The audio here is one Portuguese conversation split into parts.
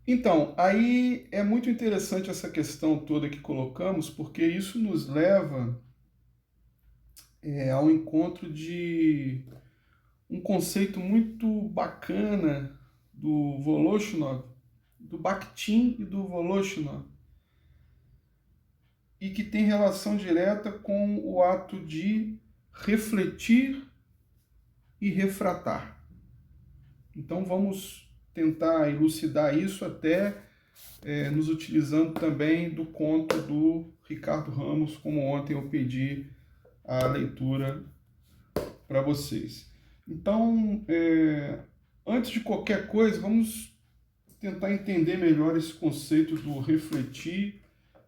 Então, aí é muito interessante essa questão toda que colocamos, porque isso nos leva ao encontro de um conceito muito bacana do Voloshinov, do Bakhtin e do Voloshinov, e que tem relação direta com o ato de refletir e refratar. Então vamos tentar elucidar isso até nos utilizando também do conto do Ricardo Ramos, como ontem eu pedi a leitura para vocês. Então, antes de qualquer coisa, vamos tentar entender melhor esse conceito do refletir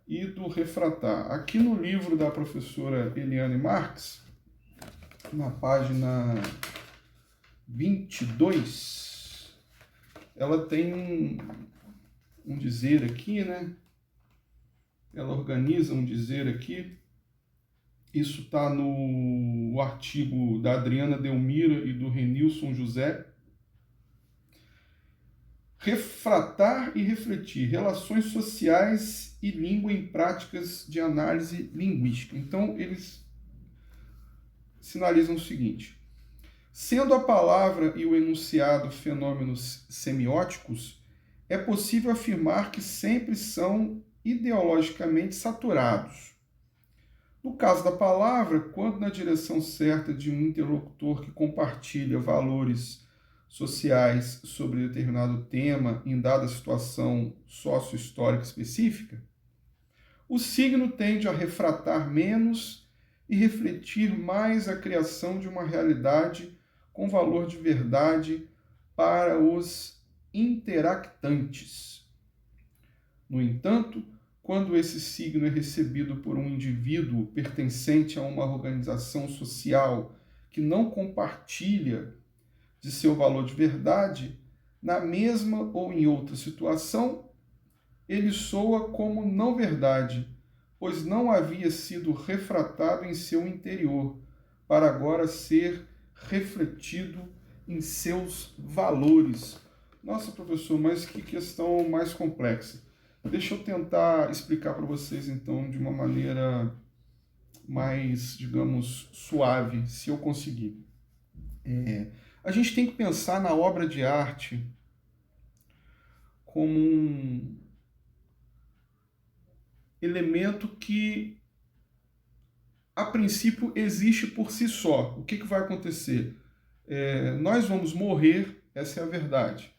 e do refratar. Aqui no livro da professora Eliane Marx, na página 22, ela tem um dizer aqui, né? Ela organiza um dizer aqui. Isso está no artigo da Adriana Delmira e do Renilson José. Refratar e refletir, relações sociais e língua em práticas de análise linguística. Então, eles sinalizam o seguinte: sendo a palavra e o enunciado fenômenos semióticos, é possível afirmar que sempre são ideologicamente saturados. No caso da palavra, quando na direção certa de um interlocutor que compartilha valores sociais sobre determinado tema em dada situação sócio-histórica específica, o signo tende a refratar menos e refletir mais a criação de uma realidade com valor de verdade para os interactantes. No entanto, quando esse signo é recebido por um indivíduo pertencente a uma organização social que não compartilha de seu valor de verdade, na mesma ou em outra situação, ele soa como não verdade, pois não havia sido refratado em seu interior, para agora ser refletido em seus valores. Nossa, professor, mas que questão mais complexa. Deixa eu tentar explicar para vocês, então, de uma maneira mais, digamos, suave, se eu conseguir. A gente tem que pensar na obra de arte como um elemento que, a princípio, existe por si só. O que vai acontecer? Nós vamos morrer, essa é a verdade.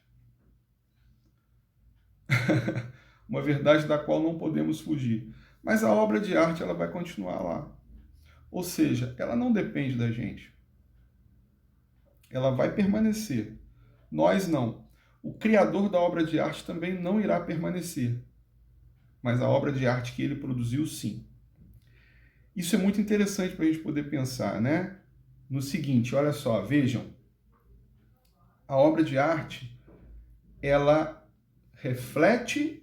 Uma verdade da qual não podemos fugir. Mas a obra de arte ela vai continuar lá. Ou seja, ela não depende da gente. Ela vai permanecer. Nós não. O criador da obra de arte também não irá permanecer. Mas a obra de arte que ele produziu, sim. Isso é muito interessante para a gente poder pensar, né? No seguinte, olha só, vejam. A obra de arte, ela reflete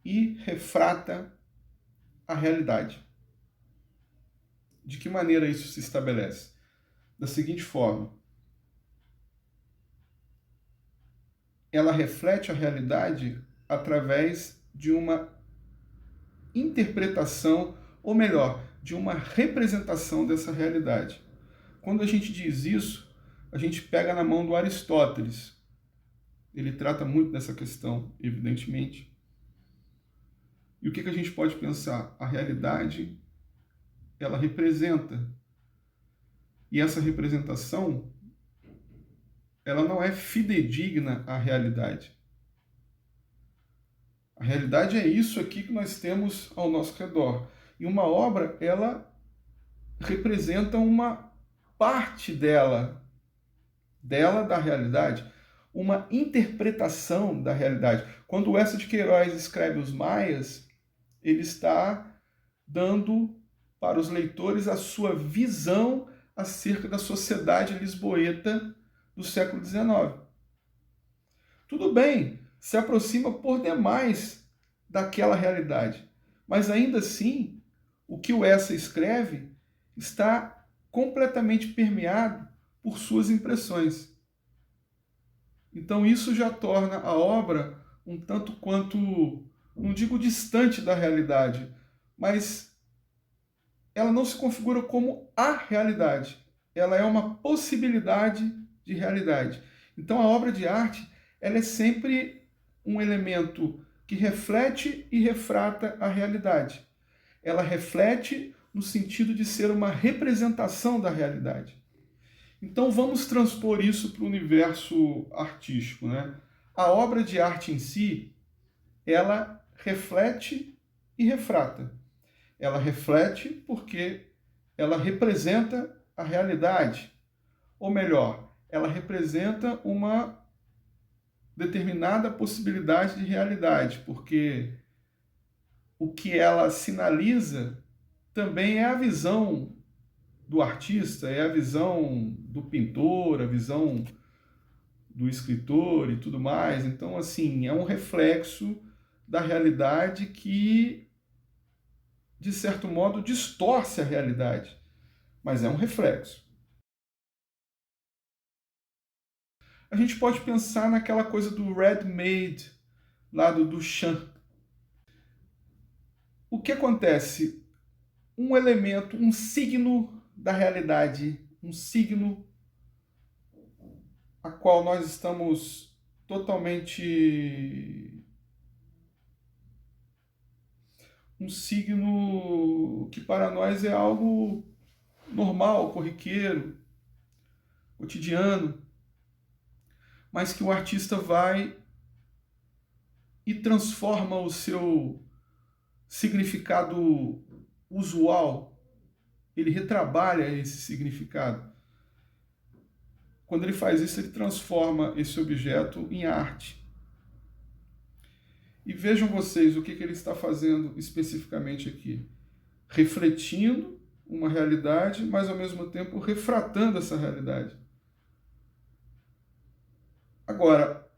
e refrata a realidade. De que maneira isso se estabelece? Da seguinte forma: ela reflete a realidade através de uma interpretação, ou melhor, de uma representação dessa realidade. Quando a gente diz isso, a gente pega na mão do Aristóteles. Ele trata muito dessa questão, evidentemente. E o que a gente pode pensar? A realidade, ela representa. E essa representação, ela não é fidedigna à realidade. A realidade é isso aqui que nós temos ao nosso redor. E uma obra, ela representa uma parte dela da realidade, uma interpretação da realidade. Quando o Eça de Queiroz escreve Os Maias, ele está dando para os leitores a sua visão acerca da sociedade lisboeta do século XIX. Tudo bem, se aproxima por demais daquela realidade, mas ainda assim, o que o Eça escreve está completamente permeado por suas impressões. Então isso já torna a obra um tanto quanto, não digo distante da realidade, mas ela não se configura como a realidade. Ela é uma possibilidade de realidade. Então a obra de arte, ela é sempre um elemento que reflete e refrata a realidade. Ela reflete no sentido de ser uma representação da realidade. Então vamos transpor isso para o universo artístico, né? A obra de arte em si, ela reflete e refrata. Ela reflete porque ela representa a realidade. Ou melhor, ela representa uma determinada possibilidade de realidade, porque o que ela sinaliza também é a visão do artista, é a visão do pintor, a visão do escritor e tudo mais. Então, assim, é um reflexo da realidade que, de certo modo, distorce a realidade, mas é um reflexo. A gente pode pensar naquela coisa do ready-made, lá do Duchamp. O que acontece? Um elemento, um signo da realidade, um signo a qual nós estamos totalmente... Um signo que para nós é algo normal, corriqueiro, cotidiano, mas que o artista vai e transforma o seu significado usual, ele retrabalha esse significado. Quando ele faz isso, ele transforma esse objeto em arte. E vejam vocês o que ele está fazendo especificamente aqui. Refletindo uma realidade, mas ao mesmo tempo refratando essa realidade. Agora,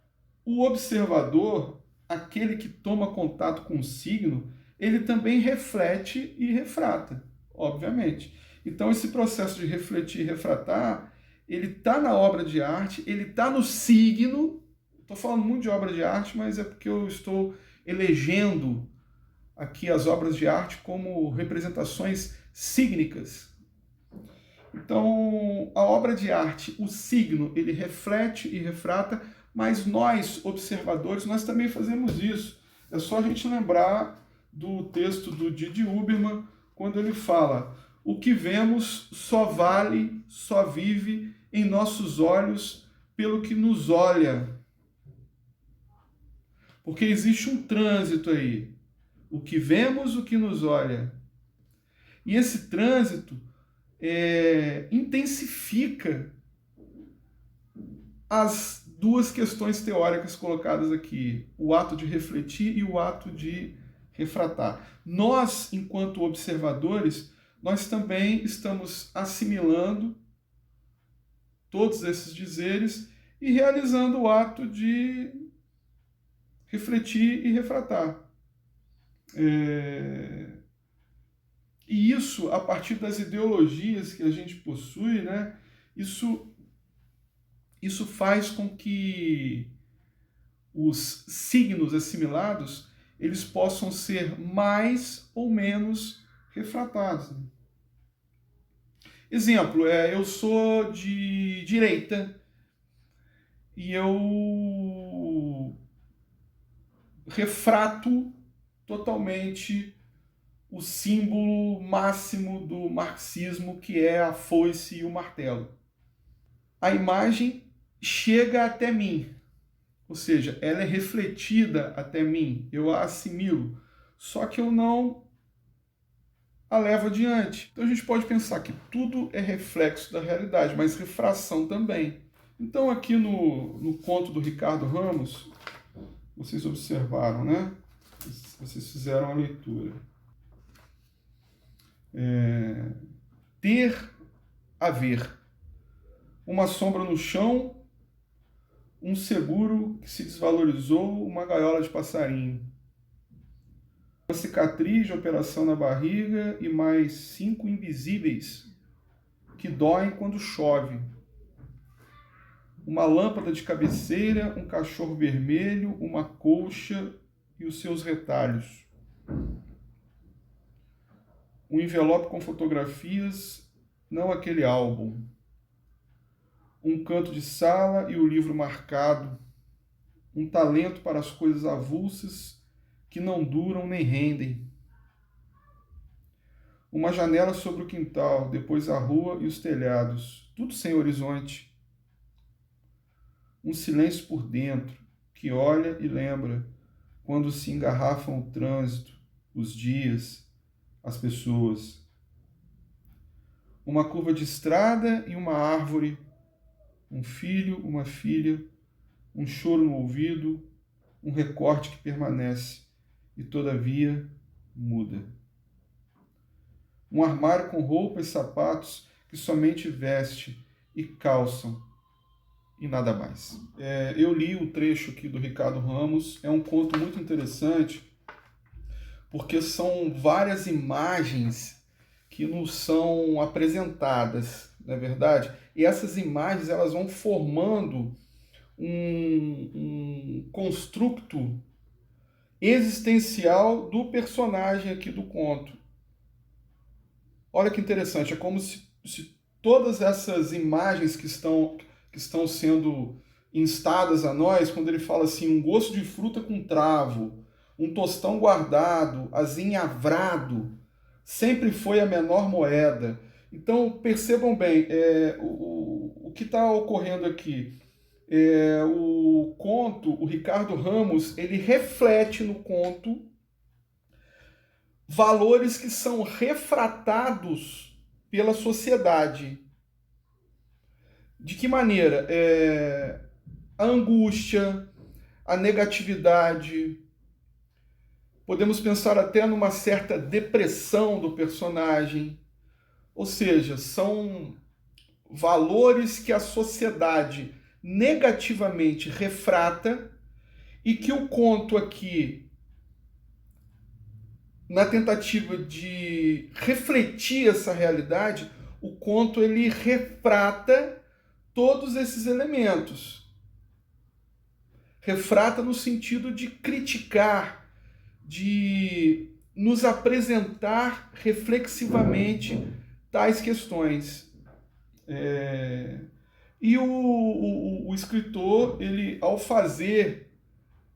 o observador, aquele que toma contato com o signo, ele também reflete e refrata, obviamente. Então, esse processo de refletir e refratar, ele está na obra de arte, ele está no signo. Estou falando muito de obra de arte, mas é porque eu estou elegendo aqui as obras de arte como representações sígnicas. Então, a obra de arte, o signo, ele reflete e refrata, mas nós, observadores, nós também fazemos isso. É só a gente lembrar do texto do Didi Huberman, quando ele fala: o que vemos só vale, só vive em nossos olhos pelo que nos olha. Porque existe um trânsito aí. O que vemos, o que nos olha. E esse trânsito intensifica as duas questões teóricas colocadas aqui, o ato de refletir e o ato de refratar. Nós, enquanto observadores, nós também estamos assimilando todos esses dizeres e realizando o ato de refletir e refratar. E isso, a partir das ideologias que a gente possui, né, isso faz com que os signos assimilados eles possam ser mais ou menos refratados. Exemplo, eu sou de direita e eu refrato totalmente o símbolo máximo do marxismo, que é a foice e o martelo. A imagem chega até mim, ou seja, ela é refletida até mim, eu a assimilo, só que eu não a levo adiante. Então a gente pode pensar que tudo é reflexo da realidade, mas refração também. Então aqui no conto do Ricardo Ramos, vocês observaram, né? Vocês fizeram a leitura. Ter, haver. Uma sombra no chão, um seguro que se desvalorizou, uma gaiola de passarinho. Uma cicatriz de operação na barriga e mais 5 invisíveis que doem quando chove. uma lâmpada de cabeceira, um cachorro vermelho, uma colcha e os seus retalhos. Um envelope com fotografias, não aquele álbum. Um canto de sala e o livro marcado. Um talento para as coisas avulsas que não duram nem rendem. Uma janela sobre o quintal, depois a rua e os telhados, tudo sem horizonte. Um silêncio por dentro, que olha e lembra, quando se engarrafam o trânsito, os dias, as pessoas. Uma curva de estrada e uma árvore, um filho, uma filha, um choro no ouvido, um recorte que permanece e, todavia, muda. Um armário com roupas e sapatos que somente veste e calçam e nada mais. Eu li o trecho aqui do Ricardo Ramos, é um conto muito interessante, porque são várias imagens que nos são apresentadas, não é verdade? E essas imagens elas vão formando um construto existencial do personagem aqui do conto. Olha que interessante, é como se todas essas imagens que estão sendo instadas a nós, quando ele fala assim, um gosto de fruta com travo, um tostão guardado, azinhavrado, sempre foi a menor moeda. Então, percebam bem, o que está ocorrendo aqui. O conto, o Ricardo Ramos, ele reflete no conto valores que são refratados pela sociedade. De que maneira? A angústia, a negatividade, podemos pensar até numa certa depressão do personagem. Ou seja, são valores que a sociedade negativamente refrata e que o conto aqui, na tentativa de refletir essa realidade, o conto ele refrata todos esses elementos. Refrata no sentido de criticar, de nos apresentar reflexivamente tais questões. E o escritor, ele, ao fazer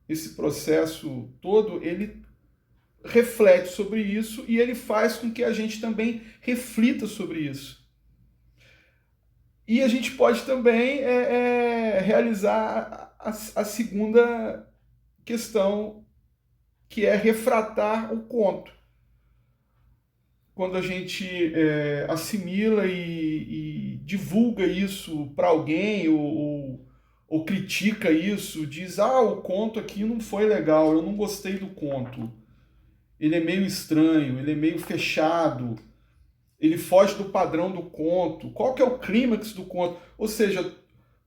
esse processo todo, ele reflete sobre isso e ele faz com que a gente também reflita sobre isso. E a gente pode também realizar a segunda questão, que é refratar o conto. Quando a gente assimila e divulga isso para alguém ou critica isso, diz, o conto aqui não foi legal, eu não gostei do conto. Ele é meio estranho, ele é meio fechado, ele foge do padrão do conto. Qual que é o clímax do conto? Ou seja,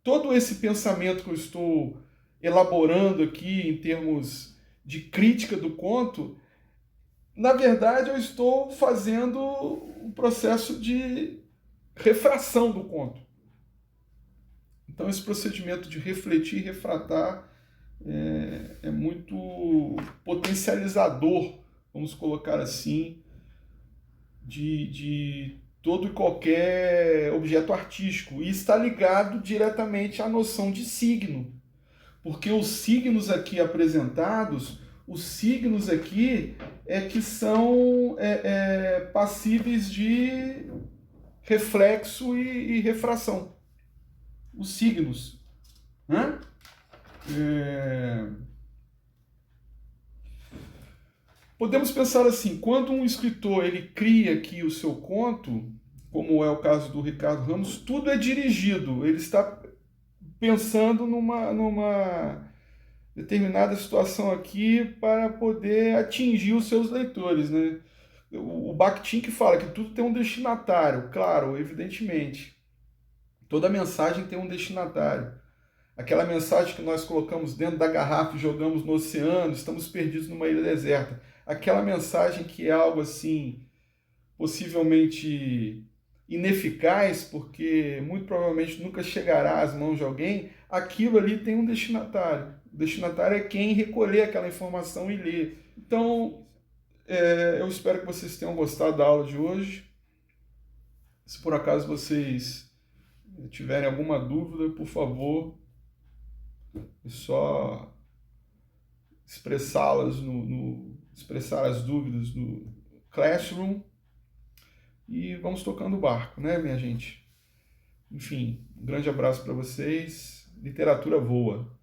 todo esse pensamento que eu estou elaborando aqui em termos de crítica do conto, na verdade eu estou fazendo um processo de refração do conto. Então esse procedimento de refletir e refratar é muito potencializador, vamos colocar assim, de todo e qualquer objeto artístico. E está ligado diretamente à noção de signo. Porque os signos aqui apresentados, os signos aqui que são passíveis de reflexo e refração. Os signos. Né? Podemos pensar assim, quando um escritor ele cria aqui o seu conto, como é o caso do Ricardo Ramos, tudo é dirigido, ele está pensando numa determinada situação aqui para poder atingir os seus leitores, né? O Bakhtin que fala que tudo tem um destinatário, claro, evidentemente. Toda mensagem tem um destinatário. Aquela mensagem que nós colocamos dentro da garrafa e jogamos no oceano, estamos perdidos numa ilha deserta. Aquela mensagem que é algo assim, possivelmente ineficaz, porque muito provavelmente nunca chegará às mãos de alguém, aquilo ali tem um destinatário. O destinatário é quem recolher aquela informação e ler. Então, eu espero que vocês tenham gostado da aula de hoje. Se por acaso vocês tiverem alguma dúvida, por favor, é só expressá-las expressar as dúvidas no Classroom e vamos tocando o barco, né, minha gente? Enfim, um grande abraço para vocês. Literatura voa.